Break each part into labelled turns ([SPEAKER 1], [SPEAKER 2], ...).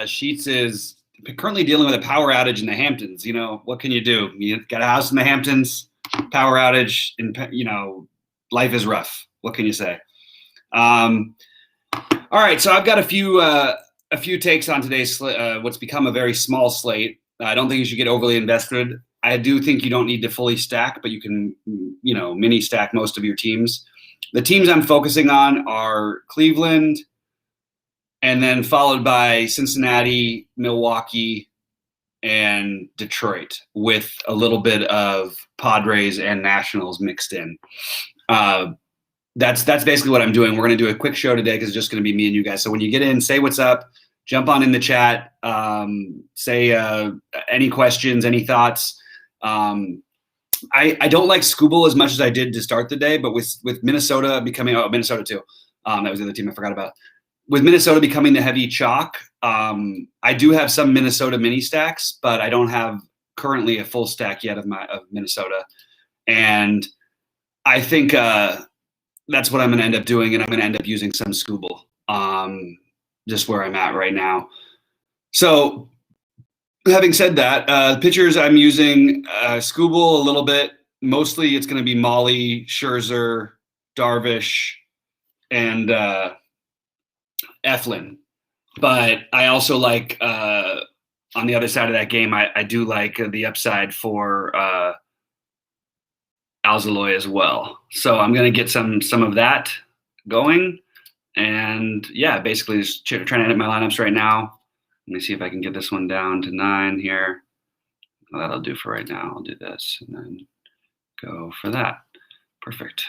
[SPEAKER 1] Sheets is currently dealing with a power outage in the Hamptons. What can you do? You got a house in the Hamptons, power outage, and life is rough. What can you say? All right, so I've got a few takes on today's what's become a very small slate. I don't think you should get overly invested. I do think you don't need to fully stack, but you can, mini stack most of your teams. The teams I'm focusing on are Cleveland, and then followed by Cincinnati, Milwaukee, and Detroit, with a little bit of Padres and Nationals mixed in. That's basically what I'm doing. We're going to do a quick show today because it's just going to be me and you guys. So when you get in, say what's up, jump on in the chat, say any questions, any thoughts. I don't like Skubal as much as I did to start the day, but with Minnesota becoming Minnesota too. That was the other team I forgot about. With Minnesota becoming the heavy chalk, I do have some Minnesota mini stacks, but I don't have currently a full stack yet of Minnesota. And I think that's what I'm going to end up doing, and I'm going to end up using some Skubal, just where I'm at right now. So having said that, pitchers I'm using Skubal a little bit. Mostly it's going to be Molly, Scherzer, Darvish, and Eflin. But I also like, on the other side of that game, I do like the upside for Alzolay as well. So I'm going to get some of that going. And yeah, basically just trying to edit my lineups right now. Let me see if I can get this one down to 9 here. Well, that'll do for right now. I'll do this and then go for that. Perfect.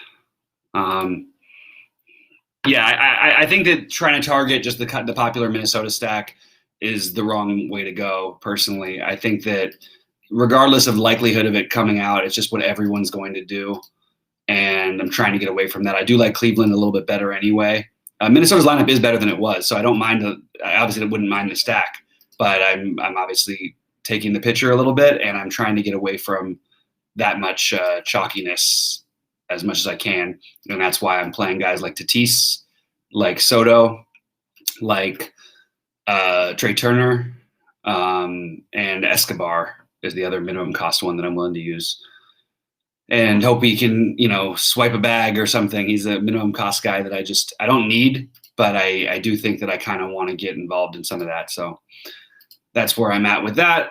[SPEAKER 1] Yeah, I think that trying to target just the popular Minnesota stack is the wrong way to go, personally. I think that regardless of likelihood of it coming out, it's just what everyone's going to do. And I'm trying to get away from that. I do like Cleveland a little bit better anyway. Minnesota's lineup is better than it was, so I don't mind. I obviously wouldn't mind the stack, but I'm obviously taking the pitcher a little bit, and I'm trying to get away from that much chalkiness as much as I can, and that's why I'm playing guys like Tatis, like Soto, like Trey Turner, and Escobar is the other minimum cost one that I'm willing to use. And hope he can, swipe a bag or something. He's a minimum cost guy that I don't need, but I do think that I kind of want to get involved in some of that. So that's where I'm at with that.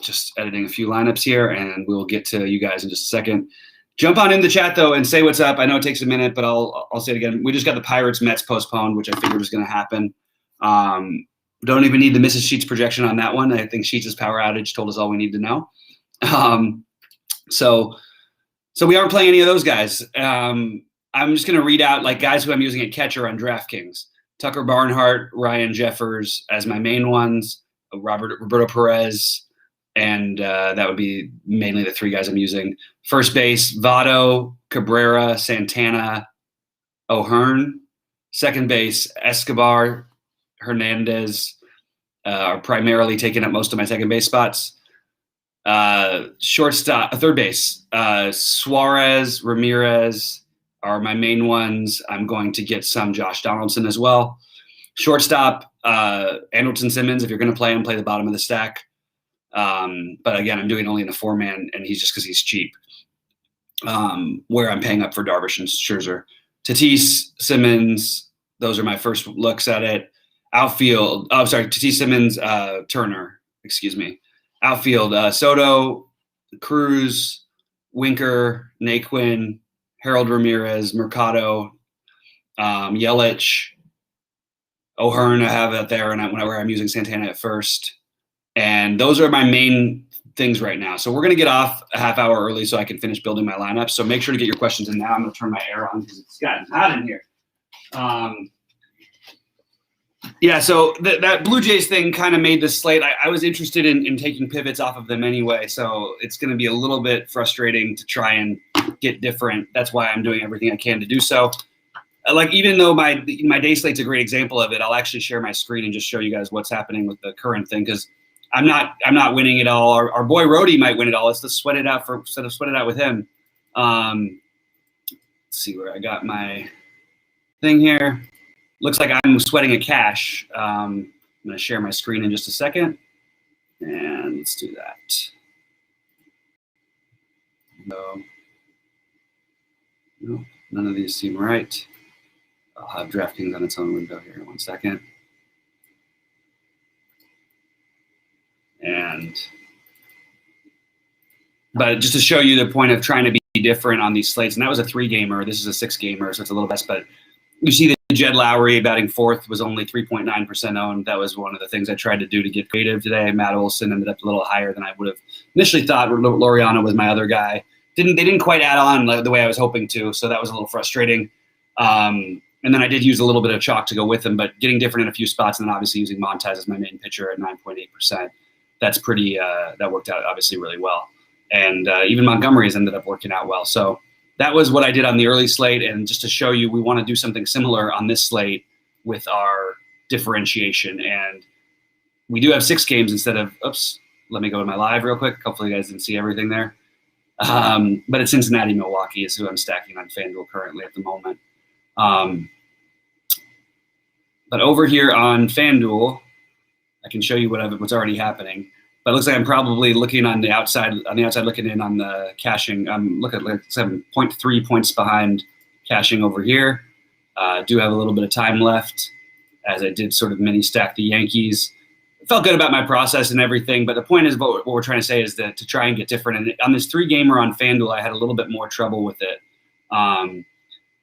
[SPEAKER 1] Just editing a few lineups here, and we'll get to you guys in just a second. Jump on in the chat though and say what's up. I know it takes a minute, but I'll say it again. We just got the Pirates Mets postponed, which I figured was going to happen. Don't even need the Mrs. Sheets projection on that one. I think Sheets' power outage told us all we need to know. So we aren't playing any of those guys. I'm just going to read out like guys who I'm using at catcher on DraftKings. Tucker Barnhart, Ryan Jeffers as my main ones, Roberto Perez, and that would be mainly the 3 guys I'm using. First base, Votto, Cabrera, Santana, O'Hearn. Second base, Escobar, Hernandez are primarily taking up most of my second base spots. Shortstop, third base, Suarez, Ramirez are my main ones. I'm going to get some Josh Donaldson as well. Shortstop, Andrelton Simmons. If you're going to play him, play the bottom of the stack. But again, I'm doing only in a 4-man, and he's just because he's cheap. Where I'm paying up for Darvish and Scherzer. Tatis, Simmons. Those are my first looks at it. Outfield. Oh, sorry, Tatis, Simmons, Turner. Excuse me. Outfield, Soto, Cruz, Winker, Naquin, Harold Ramirez, Mercado, Yelich, O'Hearn I have out there, and whenever I'm using Santana at first. And those are my main things right now. So we're going to get off a half hour early so I can finish building my lineup. So make sure to get your questions in now. I'm going to turn my air on because it's gotten hot in here. Yeah, so that Blue Jays thing kind of made this slate. I was interested in taking pivots off of them anyway, so it's going to be a little bit frustrating to try and get different. That's why I'm doing everything I can to do so. Like, even though my day slate's a great example of it, I'll actually share my screen and just show you guys what's happening with the current thing, because I'm not winning it all. Our boy Rody might win it all. Let's just sweat it out with him. Let's see where I got my thing here. Looks like I'm sweating a cash. I'm going to share my screen in just a second, and let's do that. No, none of these seem right. I'll have DraftKings on its own window here in 1 second. But just to show you the point of trying to be different on these slates, and that was a 3-gamer. This is a 6-gamer, so it's a little less. But you see that Jed Lowry batting fourth was only 3.9% owned. That was one of the things I tried to do to get creative today. Matt Olson ended up a little higher than I would have initially thought. Laureano was my other guy. They didn't quite add on the way I was hoping to, so that was a little frustrating. And then I did use a little bit of chalk to go with them, but getting different in a few spots, and then obviously using Montez as my main pitcher at 9.8%. That's pretty. That worked out obviously really well. And even Montgomery has ended up working out well. So that was what I did on the early slate. And just to show you, we want to do something similar on this slate with our differentiation. And we do have 6 games instead of, oops, let me go to my live real quick. Hopefully you guys didn't see everything there. But it's Cincinnati, Milwaukee is who I'm stacking on FanDuel currently at the moment. But over here on FanDuel, I can show you what's already happening. But it looks like I'm probably looking on the outside looking in on the caching. I'm looking at like 7.3 points behind caching over here. Do have a little bit of time left as I did sort of mini stack the Yankees. Felt good about my process and everything, but the point is what we're trying to say is that to try and get different. And on this 3-gamer on FanDuel, I had a little bit more trouble with it.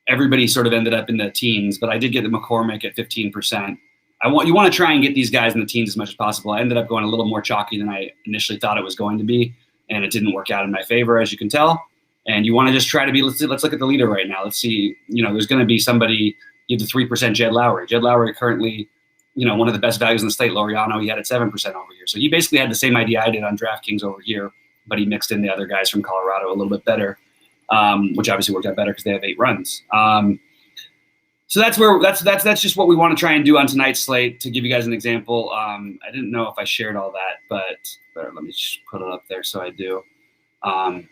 [SPEAKER 1] Everybody sort of ended up in the teens, but I did get the McCormick at 15%. You want to try and get these guys in the teens as much as possible. I ended up going a little more chalky than I initially thought it was going to be, and it didn't work out in my favor, as you can tell. And you want to just try to be, let's look at the leader right now. Let's see, there's going to be somebody, you have the 3% Jed Lowry. Jed Lowry currently, one of the best values in the state. Laureano, he had it 7% over here. So he basically had the same idea I did on DraftKings over here, but he mixed in the other guys from Colorado a little bit better, which obviously worked out better because they have 8 runs. So that's just what we want to try and do on tonight's slate. To give you guys an example, I didn't know if I shared all that, but let me just put it up there so I do. But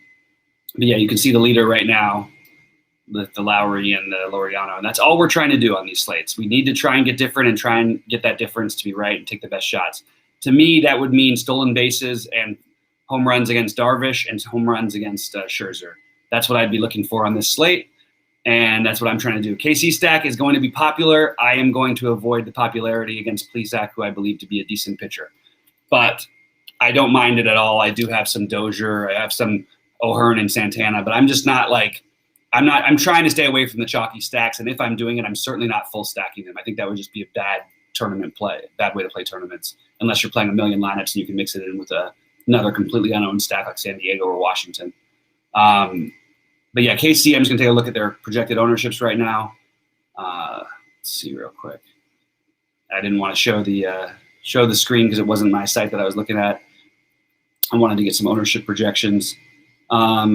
[SPEAKER 1] yeah, you can see the leader right now with the Lowry and the Laureano, and that's all we're trying to do on these slates. We need to try and get different and try and get that difference to be right and take the best shots. To me, that would mean stolen bases and home runs against Darvish and home runs against Scherzer. That's what I'd be looking for on this slate. And that's what I'm trying to do. KC stack is going to be popular. I am going to avoid the popularity against Plesac, who I believe to be a decent pitcher. But I don't mind it at all. I do have some Dozier. I have some O'Hearn and Santana. But I'm just not I'm trying to stay away from the chalky stacks. And if I'm doing it, I'm certainly not full stacking them. I think that would just be a bad tournament play, bad way to play tournaments, unless you're playing a million lineups and you can mix it in with another completely unowned stack like San Diego or Washington. But yeah, KC, I'm just going to take a look at their projected ownerships right now. Let's see real quick. I didn't want to show the screen because it wasn't my site that I was looking at. I wanted to get some ownership projections. A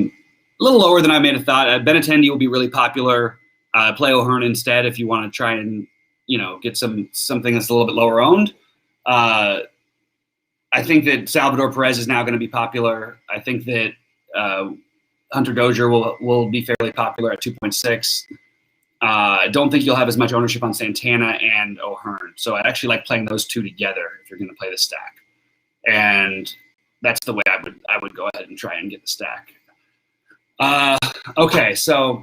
[SPEAKER 1] little lower than I may have thought. Benintendi will be really popular. Play O'Hearn instead if you want to try and get something that's a little bit lower owned. I think that Salvador Perez is now going to be popular. I think that Hunter Dozier will be fairly popular at 2.6. I don't think you'll have as much ownership on Santana and O'Hearn. So I actually like playing those two together if you're going to play the stack. And that's the way I would go ahead and try and get the stack. Okay, so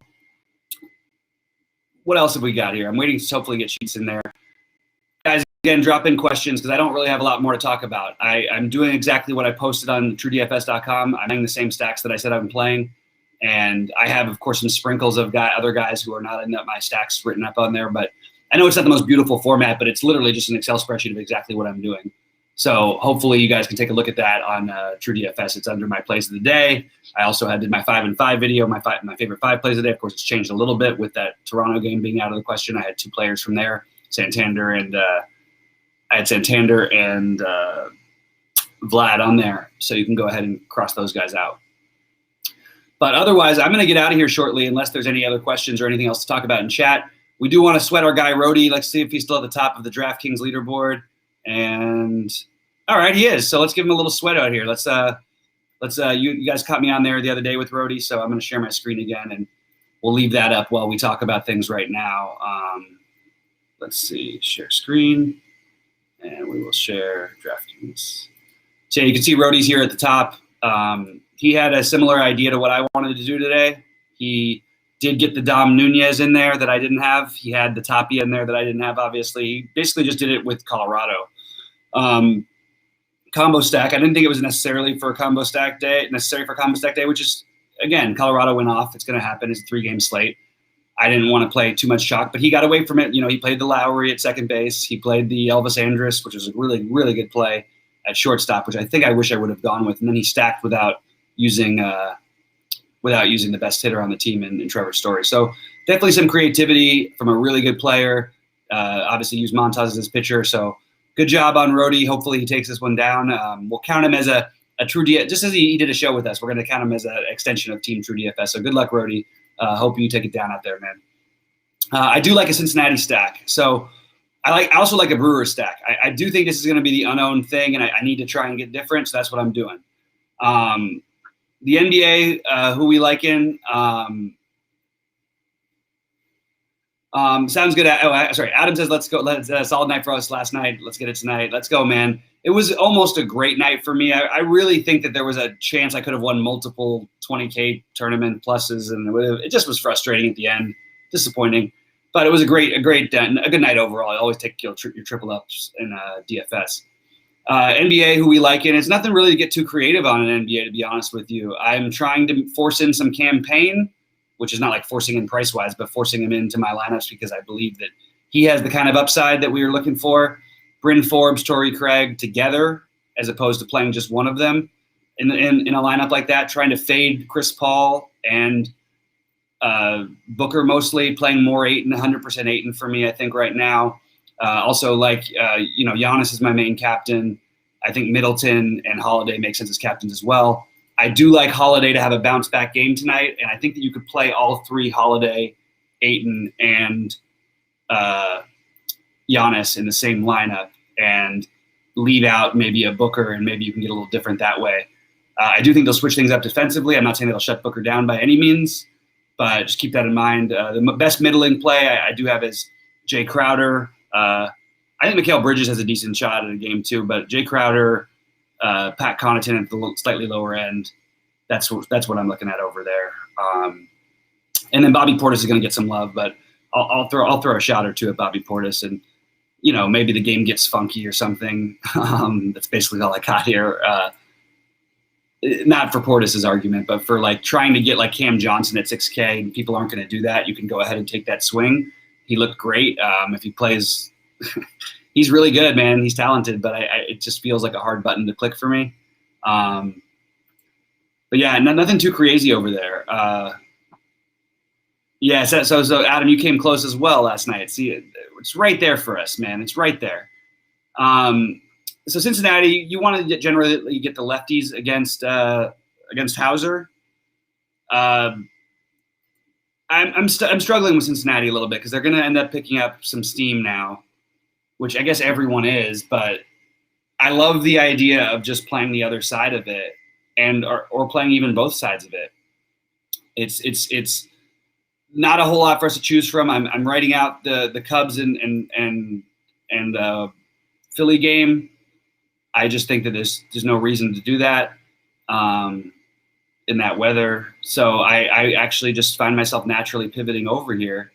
[SPEAKER 1] what else have we got here? I'm waiting to hopefully get sheets in there. Guys, again, drop in questions because I don't really have a lot more to talk about. I'm doing exactly what I posted on TrueDFS.com. I'm playing the same stacks that I said I'm playing. And I have, of course, some sprinkles of other guys who are not in my stacks written up on there. But I know it's not the most beautiful format, but it's literally just an Excel spreadsheet of exactly what I'm doing. So hopefully you guys can take a look at that on TrueDFS. It's under my plays of the day. I also did my 5 and 5 video, my favorite 5 plays of the day. Of course, it's changed a little bit with that Toronto game being out of the question. I had 2 players from there, Santander and Vlad on there. So you can go ahead and cross those guys out. But otherwise, I'm going to get out of here shortly unless there's any other questions or anything else to talk about in chat. We do want to sweat our guy Rody. Let's see if he's still at the top of the DraftKings leaderboard. And all right, he is. So let's give him a little sweat out here. You guys caught me on there the other day with Rody, so I'm going to share my screen again, and we'll leave that up while we talk about things right now. Let's see, share screen, And we will share DraftKings. So you can see Rhodey's here at the top. He had a similar idea to what I wanted to do today. He did get the Dom Nunez in there that I didn't have. He had the Tapia in there that I didn't have, obviously. He basically just did it with Colorado. Combo stack. I didn't think it was necessary for combo stack day, which is, again, Colorado went off. It's going to happen. It's a 3-game slate. I didn't want to play too much chalk, but he got away from it. He played the Lowry at second base. He played the Elvis Andrus, which was a really, really good play at shortstop, which I think I wish I would have gone with. And then he stacked without using the best hitter on the team in Trevor Story. So definitely some creativity from a really good player. Obviously used Montas as his pitcher. So good job on Rhodey. Hopefully he takes this one down. We'll count him as a true DFS. Just as he did a show with us, we're going to count him as an extension of Team True DFS. So good luck, Rhodey. Hope you take it down out there, man. I do like a Cincinnati stack. So I also like a Brewers stack. I do think this is going to be the unowned thing, and I need to try and get different, so that's what I'm doing. The NBA, who we like in, sounds good. Adam says, let's go. Solid night for us last night. Let's get it tonight. Let's go, man. It was almost a great night for me. I really think that there was a chance I could have won multiple 20K tournament pluses, and it just was frustrating at the end. Disappointing. But it was a good night overall. I always take your triple ups in DFS. NBA, who we like in, it's nothing really to get too creative on an NBA, to be honest with you. I'm trying to force in some campaign, which is not like forcing in price-wise, but forcing him into my lineups because I believe that he has the kind of upside that we were looking for. Bryn Forbes, Torrey Craig together, as opposed to playing just one of them in a lineup like that, trying to fade Chris Paul and Booker mostly, playing more Ayton, 100% Ayton for me, I think, right now. Also, Giannis is my main captain. I think Middleton and Holiday make sense as captains as well. I do like Holiday to have a bounce-back game tonight, and I think that you could play all three, Holiday, Ayton, and Giannis in the same lineup and leave out maybe a Booker, and maybe you can get a little different that way. I do think they'll switch things up defensively. I'm not saying they'll shut Booker down by any means, but just keep that in mind. The best middling play I do have is Jay Crowder. I think Mikal Bridges has a decent shot at a game too, but Jay Crowder, Pat Connaughton at the slightly lower end, that's what I'm looking at over there. And then Bobby Portis is going to get some love, but I'll throw a shot or two at Bobby Portis, and maybe the game gets funky or something. That's basically all I got here. Not for Portis's argument, but for like trying to get like Cam Johnson at 6K, and people aren't going to do that. You can go ahead and take that swing. He looked great. If he plays, he's really good, man. He's talented, but it just feels like a hard button to click for me. But yeah, nothing too crazy over there. Yeah, so Adam, you came close as well last night. See, it's right there for us, man. It's right there. So Cincinnati, you want to generally get the lefties against Hauser. I'm struggling with Cincinnati a little bit because they're going to end up picking up some steam now, which I guess everyone is. But I love the idea of just playing the other side of it, or playing even both sides of it. It's not a whole lot for us to choose from. I'm writing out the Cubs and Philly game. I just think that there's no reason to do that in that weather. So I actually just find myself naturally pivoting over here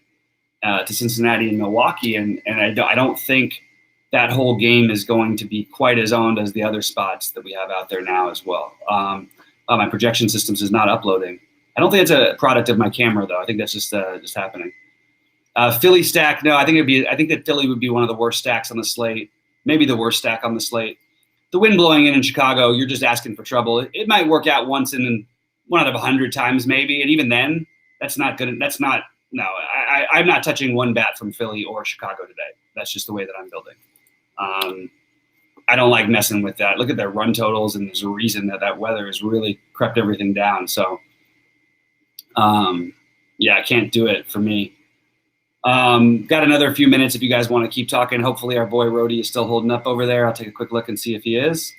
[SPEAKER 1] to Cincinnati and Milwaukee, and I don't think that whole game is going to be quite as owned as the other spots that we have out there now as well. My projection systems is not uploading. I don't think it's a product of my camera though. I think that's just happening. Philly stack, no, I think that Philly would be one of the worst stacks on the slate, maybe the worst stack on the slate. The wind blowing in Chicago, you're just asking for trouble. It might work out once in 1 out of 100 times maybe, and even then, that's not good. I'm not touching one bat from Philly or Chicago today. That's just the way that I'm building. I don't like messing with that. Look at their run totals, and there's a reason that weather has really crept everything down. So, yeah, I can't do it for me. Got another few minutes if you guys want to keep talking. Hopefully our boy Rhodey is still holding up over there. I'll take a quick look and see if he is.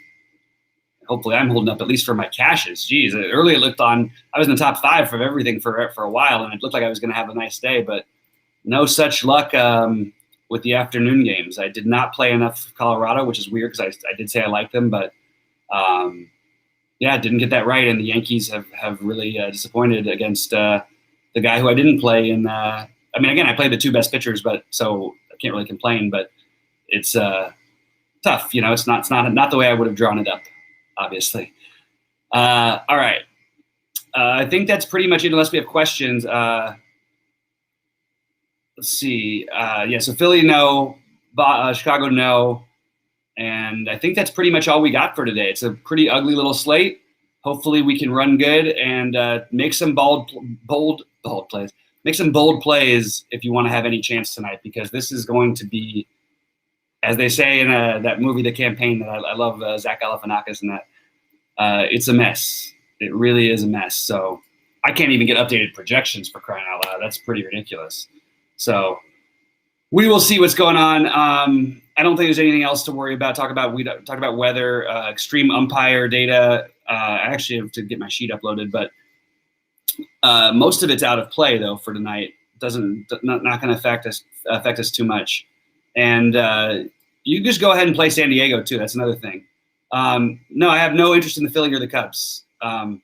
[SPEAKER 1] Hopefully I'm holding up at least for my cashes. Geez, earlier it looked I was in the top 5 for everything for a while, and it looked like I was going to have a nice day, but no such luck. with the afternoon games. I did not play enough Colorado, which is weird because I did say I liked them, but yeah, didn't get that right. And the Yankees have really disappointed against the guy who I didn't play. And I mean, again, I played the two best pitchers, but so I can't really complain. But it's tough, you know. It's not the way I would have drawn it up, obviously. All right, I think that's pretty much it. Unless we have questions. Let's see. Yeah, so Philly, no. Chicago, no. And I think that's pretty much all we got for today. It's a pretty ugly little slate. Hopefully we can run good and make some bold plays. Make some bold plays if you want to have any chance tonight, because this is going to be, as they say in that movie, The Campaign, that I love, Zach Galifianakis, and that it's a mess. It really is a mess. So I can't even get updated projections, for crying out loud. That's pretty ridiculous. So we will see what's going on. I don't think there's anything else to worry about. We talk about weather, extreme umpire data. I actually have to get my sheet uploaded, but most of it's out of play though for tonight. Not going to affect us too much. And you just go ahead and play San Diego too. That's another thing. No, I have no interest in the Philly or the Cubs. I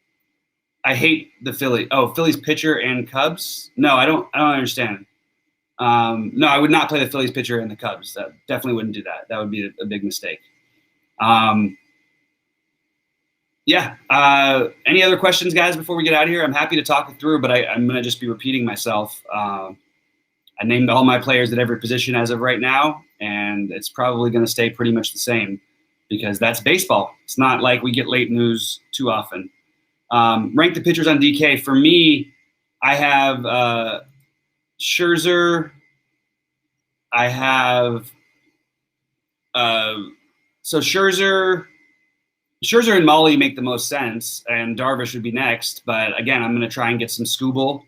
[SPEAKER 1] hate the Philly. Oh, Phillies pitcher and Cubs? No, I don't understand. No, I would not play the Phillies pitcher and the Cubs. That definitely wouldn't do that. That would be a big mistake. Yeah. Any other questions, guys, before we get out of here? I'm happy to talk it through, but I'm going to just be repeating myself. I named all my players at every position as of right now, and it's probably going to stay pretty much the same because that's baseball. It's not like we get late news too often. Rank the pitchers on DK. For me, I have Scherzer. I have so Scherzer and Molly make the most sense, and Darvish would be next. But again, I'm going to try and get some Skubal.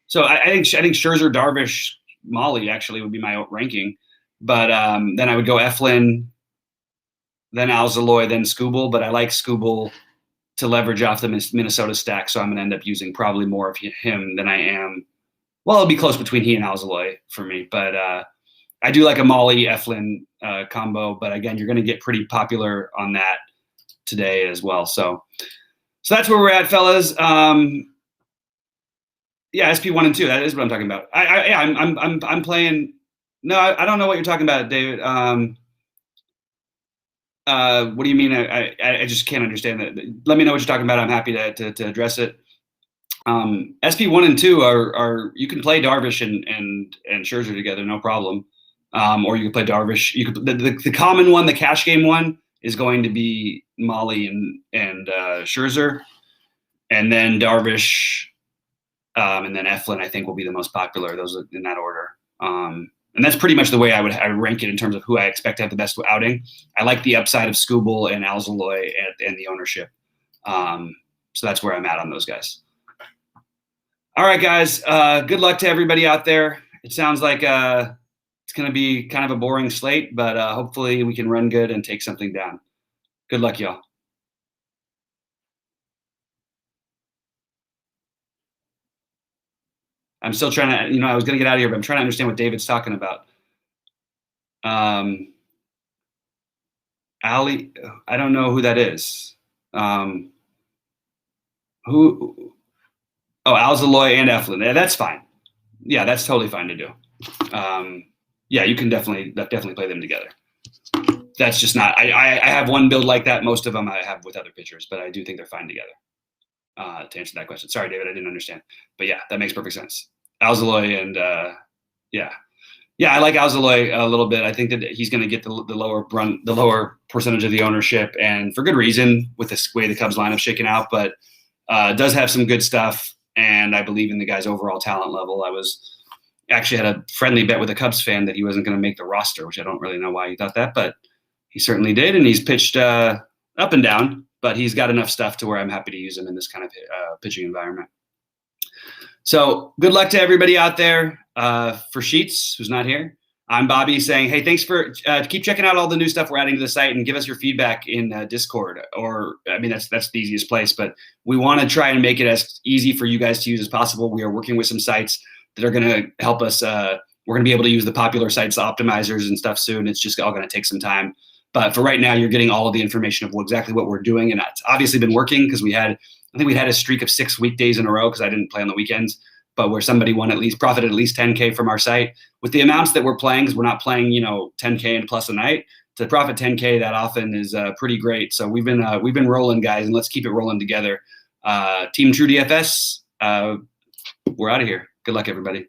[SPEAKER 1] So I think Scherzer, Darvish, Molly actually would be my ranking. But then I would go Eflin, then Alzolay, then Skubal. But I like Skubal to leverage off the Minnesota stack, so I'm going to end up using probably more of him than I am. Well, it'll be close between he and Alzolay for me. But I do like a Molly Eflin combo. But again, you're going to get pretty popular on that today as well. So that's where we're at, fellas. Yeah, SP 1 and 2. That is what I'm talking about. I'm playing. No, I don't know what you're talking about, David. What do you mean? I just can't understand that. Let me know what you're talking about. I'm happy to address it. SP 1 and 2 are you can play Darvish and Scherzer together, no problem. Or you can play Darvish. You could the common one, the cash game one, is going to be Molly and Scherzer, and then Darvish, and then Eflin. I think will be the most popular. Those are in that order. And that's pretty much the way I would rank it in terms of who I expect to have the best outing. I like the upside of Skubal and Alzolay and the ownership. So that's where I'm at on those guys. All right, guys. Good luck to everybody out there. It sounds like it's going to be kind of a boring slate, but hopefully we can run good and take something down. Good luck, y'all. I'm still trying to, I was going to get out of here, but I'm trying to understand what David's talking about. Ali, I don't know who that is. Who? Oh, Alzolay and Eflin. Yeah, that's fine. Yeah, that's totally fine to do. Yeah, you can definitely play them together. That's just not. I have one build like that. Most of them I have with other pitchers, but I do think they're fine together. To answer that question, sorry, David, I didn't understand. But yeah, that makes perfect sense. Alzolay and yeah, I like Alzolay a little bit. I think that he's going to get the lower percentage of the ownership, and for good reason with the way the Cubs lineup shaking out. But does have some good stuff, and I believe in the guy's overall talent level. I actually had a friendly bet with a Cubs fan that he wasn't going to make the roster, which I don't really know why he thought that, but he certainly did, and he's pitched up and down. But he's got enough stuff to where I'm happy to use him in this kind of pitching environment. So good luck to everybody out there. For Sheets, who's not here, I'm Bobby saying, hey, thanks for keep checking out all the new stuff we're adding to the site and give us your feedback in Discord. Or, I mean, that's the easiest place, but we want to try and make it as easy for you guys to use as possible. We are working with some sites that are going to help us We're going to be able to use the popular sites optimizers and stuff soon. It's just all going to take some time. But for right now, you're getting all of the information of exactly what we're doing. And it's obviously been working because I think we had a streak of 6 weekdays in a row because I didn't play on the weekends, but where somebody profited at least 10K from our site. With the amounts that we're playing, because we're not playing, 10K and plus a night, to profit 10K that often is pretty great. So we've been rolling, guys, and let's keep it rolling together. Team True DFS, we're out of here. Good luck, everybody.